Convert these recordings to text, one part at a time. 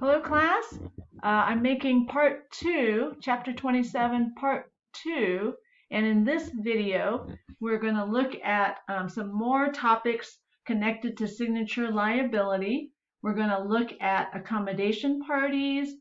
Hello class, I'm making part 2, chapter 27, part 2, and in this video we're going to look at some more topics connected to signature liability. We're going to look at accommodation parties,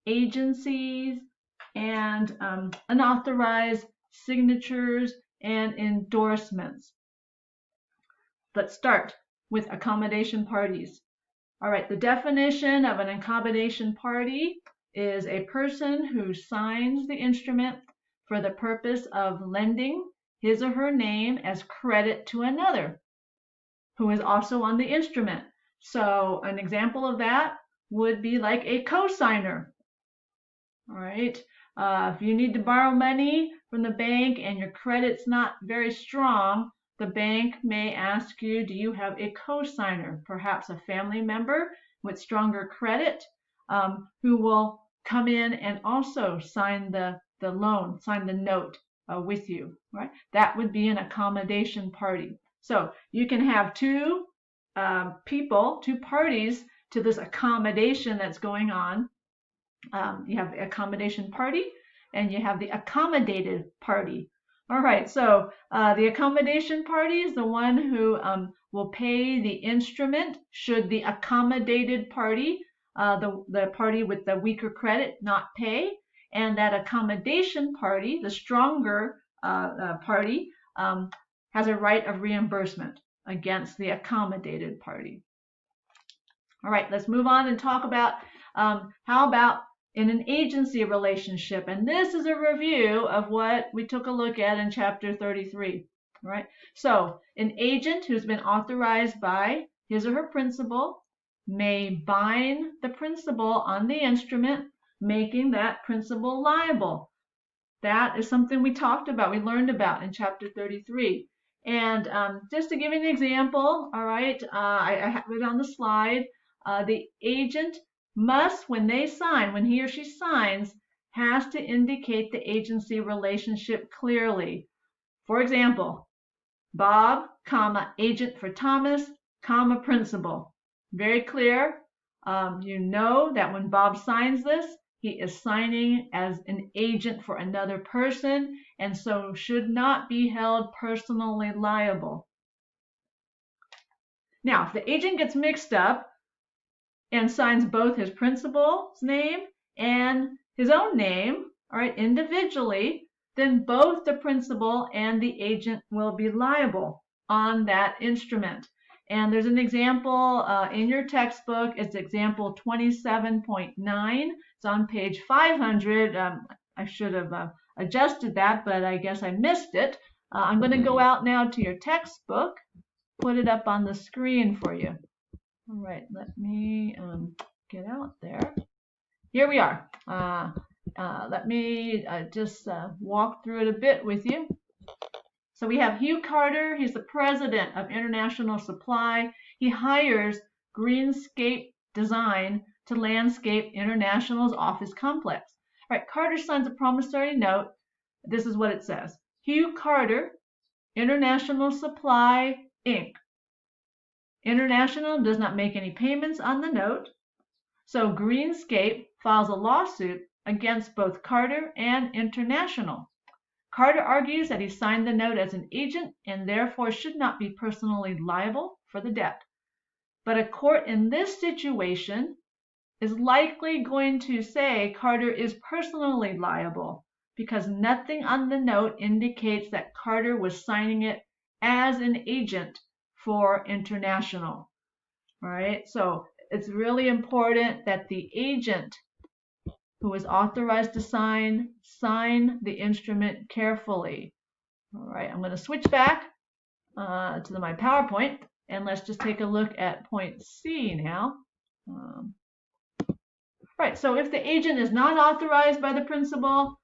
agencies, and unauthorized signatures and endorsements. Let's start with accommodation parties. All right, the definition of an accommodation party is a person who signs the instrument for the purpose of lending his or her name as credit to another who is also on the instrument. So an example of that would be like a co-signer. All right, if you need to borrow money from the bank and your credit's not very strong, the bank may ask you, do you have a co-signer, perhaps a family member with stronger credit, who will come in and also sign the loan, sign the note with you, right? That would be an accommodation party. So you can have two people, two parties to this accommodation that's going on. You have the accommodation party and you have the accommodated party. All right, so the accommodation party is the one who will pay the instrument should the accommodated party, the party with the weaker credit, not pay. And that accommodation party, the stronger party, has a right of reimbursement against the accommodated party. All right, let's move on and talk about how about in an agency relationship. And this is a review of what we took a look at in chapter 33. All right, so an agent who's been authorized by his or her principal may bind the principal on the instrument, making that principal liable. That is something we talked about, we learned about in chapter 33. And just to give you an example, all right, I have it on the slide. The agent must, when they sign, when he or she signs, has to indicate the agency relationship clearly. For example, Bob, comma, agent for Thomas, comma, principal. Very clear. You know that when Bob signs this, he is signing as an agent for another person and so should not be held personally liable. Now, if the agent gets mixed up and signs both his principal's name and his own name, all right, individually, then both the principal and the agent will be liable on that instrument. And there's an example in your textbook. It's example 27.9. It's on page 500. I should have adjusted that, but I guess I missed it. I'm going to go out now to your textbook, put it up on the screen for you. All right, let me get out there. Here we are. Let me just walk through it a bit with you. So we have Hugh Carter. He's the president of International Supply. He hires Greenscape Design to landscape International's office complex. All right, Carter signs a promissory note. This is what it says. Hugh Carter, International Supply, Inc. International does not make any payments on the note, so Greenscape files a lawsuit against both Carter and International. Carter argues that he signed the note as an agent and therefore should not be personally liable for the debt. But a court in this situation is likely going to say Carter is personally liable because nothing on the note indicates that Carter was signing it as an agent for International. All right, so it's really important that the agent who is authorized to sign the instrument carefully. All right, I'm going to switch back to my PowerPoint and let's just take a look at point C now. Right, so if the agent is not authorized by the principal,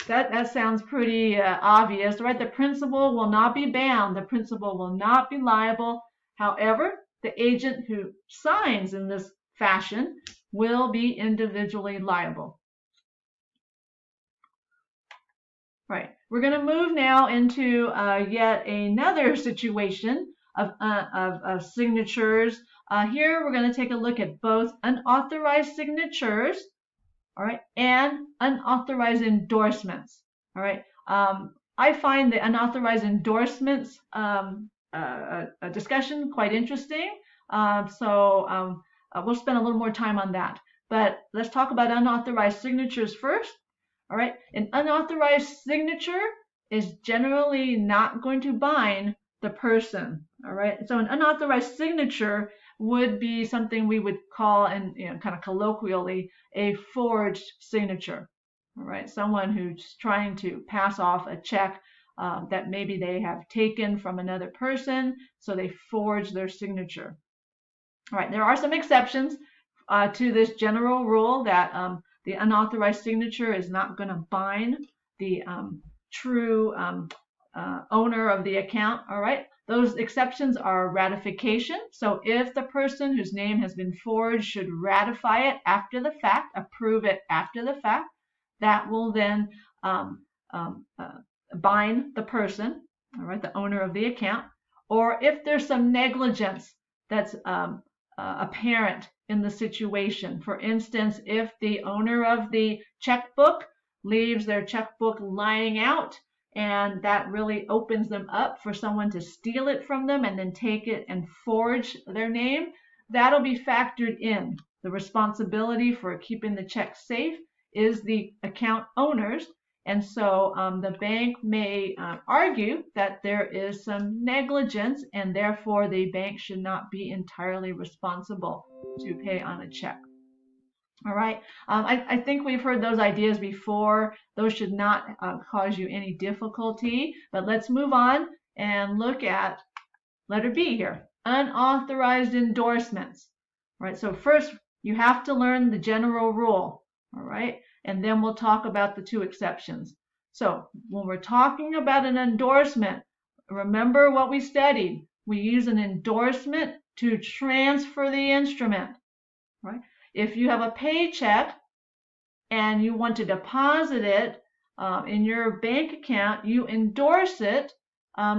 that sounds pretty obvious, right? The principal will not be bound. The principal will not be liable. However, the agent who signs in this fashion will be individually liable. Right. We're going to move now into yet another situation of signatures Here we're going to take a look at both unauthorized signatures, all right, and unauthorized endorsements, all right. I find the unauthorized endorsements a discussion quite interesting, we'll spend a little more time on that. But let's talk about unauthorized signatures first. All right, an unauthorized signature is generally not going to bind the person. All right, so an unauthorized signature would be something we would call, and kind of colloquially, a forged signature. All right, someone who's trying to pass off a check that maybe they have taken from another person, so they forge their signature. All right, there are some exceptions to this general rule that the unauthorized signature is not going to bind the true owner of the account. All right, those exceptions are ratification. So if the person whose name has been forged should ratify it after the fact, approve it after the fact, that will then bind the person, all right, the owner of the account. Or if there's some negligence that's apparent in the situation. For instance, if the owner of the checkbook leaves their checkbook lying out, and that really opens them up for someone to steal it from them and then take it and forge their name, that'll be factored in. The responsibility for keeping the check safe is the account owner's, and so the bank may argue that there is some negligence, and therefore the bank should not be entirely responsible to pay on a check. All right, I think we've heard those ideas before. Those should not cause you any difficulty, but let's move on and look at letter B here, unauthorized endorsements. All right, so first you have to learn the general rule, all right, and then we'll talk about the two exceptions. So when we're talking about an endorsement, remember what we studied. We use an endorsement to transfer the instrument, right? If you have a paycheck and you want to deposit it in your bank account, you endorse it,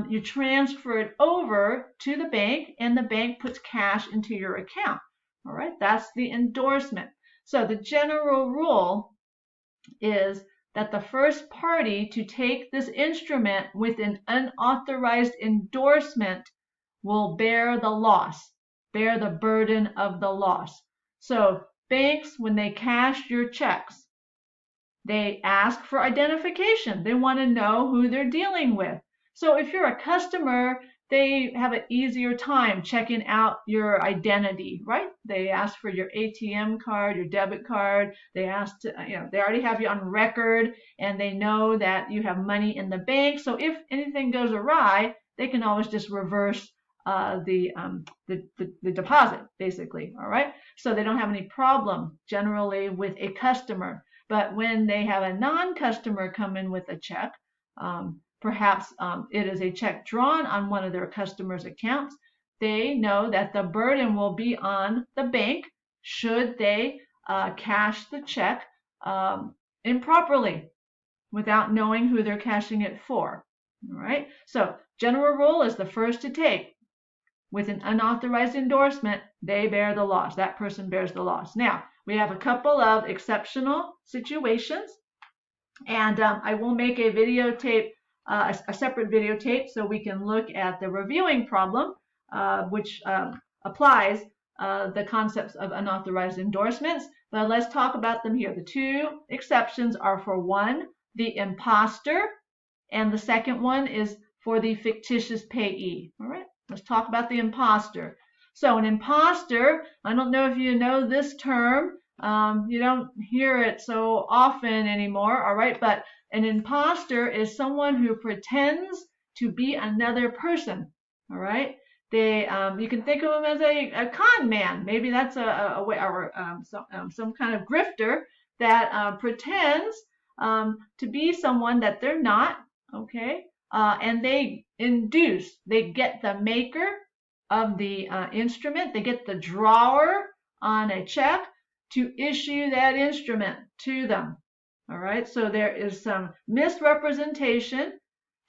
you transfer it over to the bank, and the bank puts cash into your account. All right, that's the endorsement. So the general rule is that the first party to take this instrument with an unauthorized endorsement will bear the loss, bear the burden of the loss. So banks, when they cash your checks, they ask for identification. They want to know who they're dealing with. So if you're a customer, they have an easier time checking out your identity, right? They ask for your ATM card, your debit card. They ask to, they already have you on record, and they know that you have money in the bank. So if anything goes awry, they can always just reverse the deposit, basically. All right. So they don't have any problem generally with a customer. But when they have a non-customer come in with a check, perhaps it is a check drawn on one of their customers' accounts, they know that the burden will be on the bank should they cash the check improperly without knowing who they're cashing it for. All right. So general rule is the first to take. With an unauthorized endorsement, they bear the loss. That person bears the loss. Now, we have a couple of exceptional situations, and I will make a videotape, a separate videotape, so we can look at the reviewing problem, which applies the concepts of unauthorized endorsements. But let's talk about them here. The two exceptions are for one, the imposter, and the second one is for the fictitious payee. All right. Let's talk about the imposter. So an imposter, I don't know if you know this term. You don't hear it so often anymore, all right? But an imposter is someone who pretends to be another person, all right? They, you can think of them as a con man. Maybe that's a way, or some kind of grifter that pretends to be someone that they're not, okay? And they induce, they get the maker of the instrument, they get the drawer on a check to issue that instrument to them. All right, so there is some misrepresentation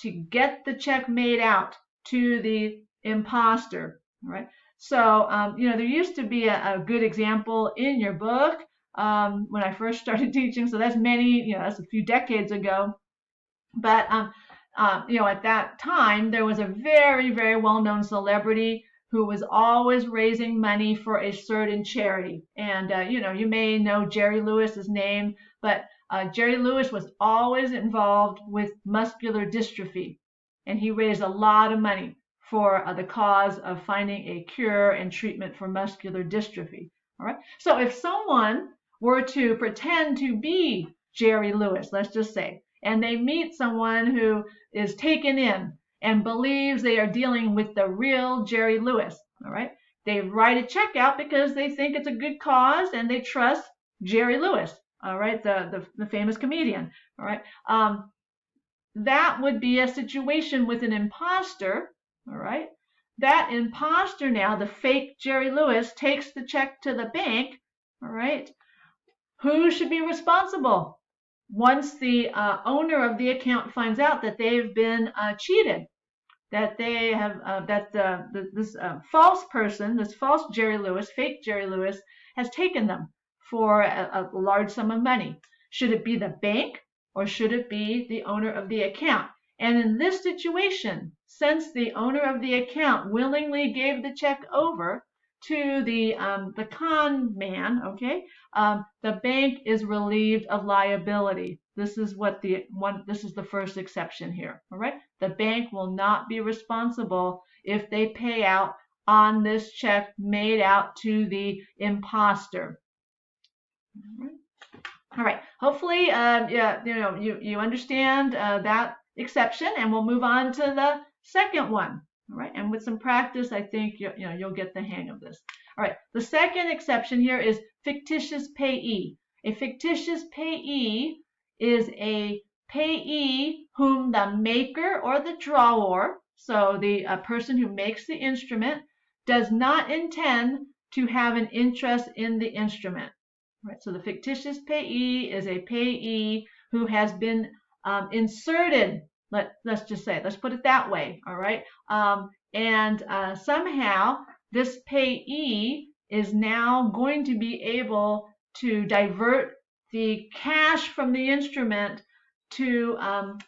to get the check made out to the imposter. All right, So, there used to be a good example in your book when I first started teaching. So that's that's a few decades ago. But, at that time, there was a very, very well-known celebrity who was always raising money for a certain charity. And, you may know Jerry Lewis's name, but Jerry Lewis was always involved with muscular dystrophy. And he raised a lot of money for the cause of finding a cure and treatment for muscular dystrophy. All right. So if someone were to pretend to be Jerry Lewis, let's just say, and they meet someone who is taken in and believes they are dealing with the real Jerry Lewis, all right? They write a check out because they think it's a good cause and they trust Jerry Lewis, all right, the famous comedian, all right? That would be a situation with an imposter, all right? That imposter now, the fake Jerry Lewis, takes the check to the bank, all right? Who should be responsible once the owner of the account finds out that they've been cheated, that they have this false person, this false Jerry Lewis, fake Jerry Lewis, has taken them for a large sum of money? Should it be the bank or should it be the owner of the account? And in this situation, since the owner of the account willingly gave the check over to the con man, okay, the bank is relieved of liability. This is this is the first exception here. All right, the bank will not be responsible if they pay out on this check made out to the imposter. All right. Hopefully, you understand that exception, and we'll move on to the second one. All right, and with some practice, I think you'll get the hang of this. All right, the second exception here is fictitious payee. A fictitious payee is a payee whom the maker or the drawer, so the person who makes the instrument, does not intend to have an interest in the instrument. All right, so the fictitious payee is a payee who has been inserted. Let's just say, let's put it that way, all right? And somehow this payee is now going to be able to divert the cash from the instrument to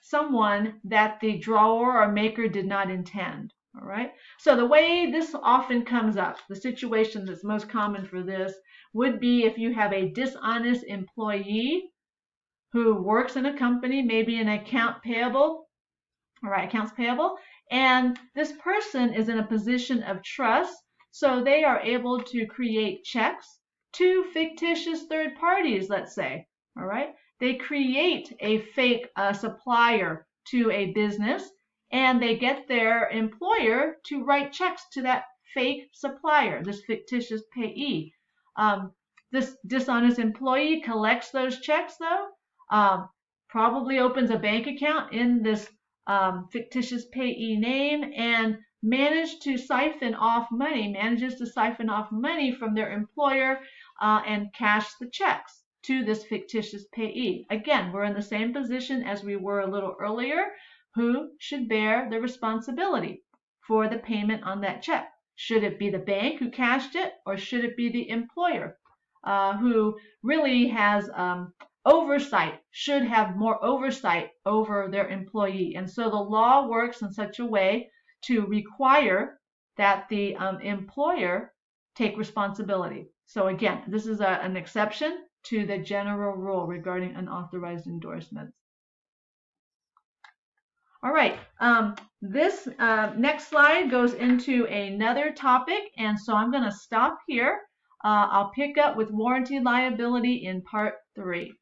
someone that the drawer or maker did not intend, all right? So the way this often comes up, the situation that's most common for this would be if you have a dishonest employee who works in a company, maybe an accounts payable, and this person is in a position of trust, so they are able to create checks to fictitious third parties, let's say, all right? They create a fake supplier to a business, and they get their employer to write checks to that fake supplier, this fictitious payee. This dishonest employee collects those checks, though, probably opens a bank account in this fictitious payee name and manages to siphon off money from their employer and cash the checks to this fictitious payee. Again, we're in the same position as we were a little earlier. Who should bear the responsibility for the payment on that check? Should it be the bank who cashed it, or should it be the employer who really has oversight, should have more oversight over their employee? And so the law works in such a way to require that the employer take responsibility. So again, this is an exception to the general rule regarding unauthorized endorsements. All right, this next slide goes into another topic, and so I'm going to stop here. I'll pick up with warranty liability in part 3.